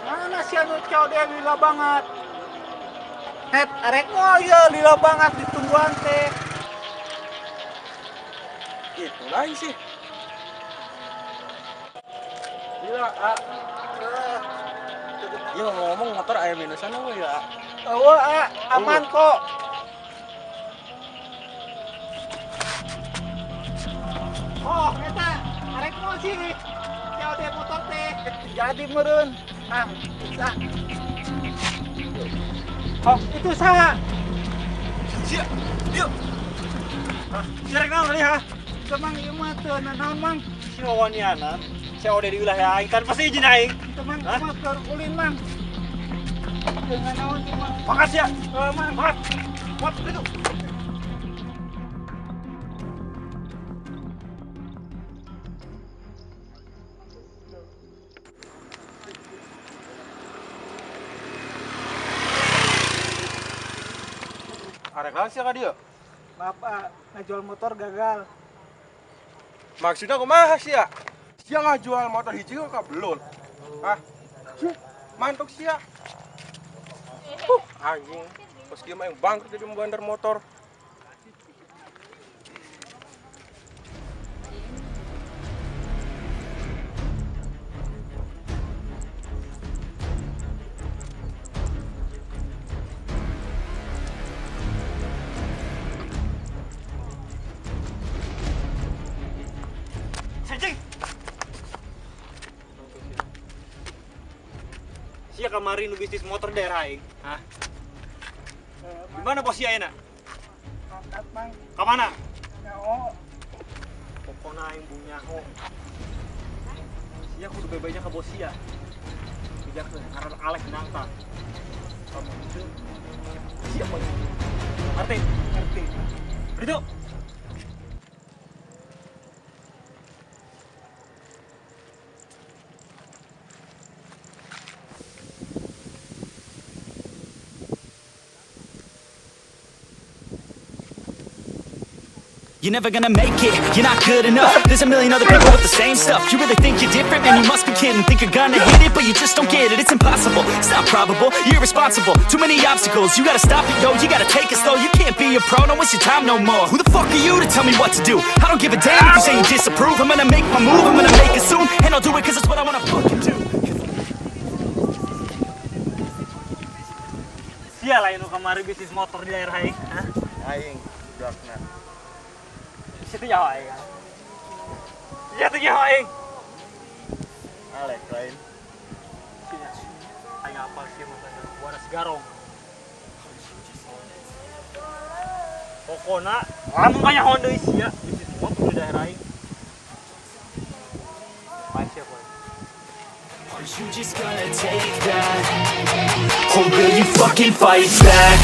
mana sih anu cowok dia lila banget. Arek ya lila banget ditungguan teh. Itu lagi sih. Gila, iya ngomong motor aya minusan we ya. Aman kok. Oh, eta arek sih. Cowok dia motor teh. Jadi meureun. Bisa. Oh, itu sah. Siap. Yuk. Jarek naon tadi ha? Temang ieu mah teu naon mang. Si wawaniana. Saya udah di wilayah aing kan pasti izin aing. Temang mah keur ulin mang. Dengan naon cuma. Makasih ya. Mang. Wat itu. Arek naon sih ka dieu? Maaf, ngajual motor gagal. Maksudnya kumaha sih ya? Sia ngajual motor hiji kok kabelun. Mantuk sia. Anjing. Pas kieu mah yang bangkrut jadi membandar motor. Sia kamari nu bisnis motor daerah aing. Gimana bos sia ayeuna? Angkat mang, Ka mana? nyaho. Pokona aing bunyaho. Sia kudu bebeja ka bos sia. Bijakeun karena Alek nangka. Kamu itu siapa? Ngerti. Itu. You're never gonna make it, you're not good enough. There's a million other people with the same stuff. You really think you're different? Man, you must be kidding. Think you're gonna hit it, but you just don't get it. It's impossible, it's not probable, you're irresponsible. Too many obstacles, you gotta stop it, yo. You gotta take it slow, you can't be a pro. Don't waste your time no more. Who the fuck are you to tell me what to do? I don't give a damn if you say you disapprove. I'm gonna make my move, I'm gonna make it soon. And I'll do it cause it's what I wanna fucking do. Sia lain nu kamari bisnis motor di daerah aing. Aing budakna. Situ nyaho aing. Situ nyaho aing. Alek lain. Aing apa sih makanya Waras Garong. Pokona lamun banyak Honda sia bisnis motor di daerah aing. Baik siapa? Are you just gonna take that? Or will you fucking fight back?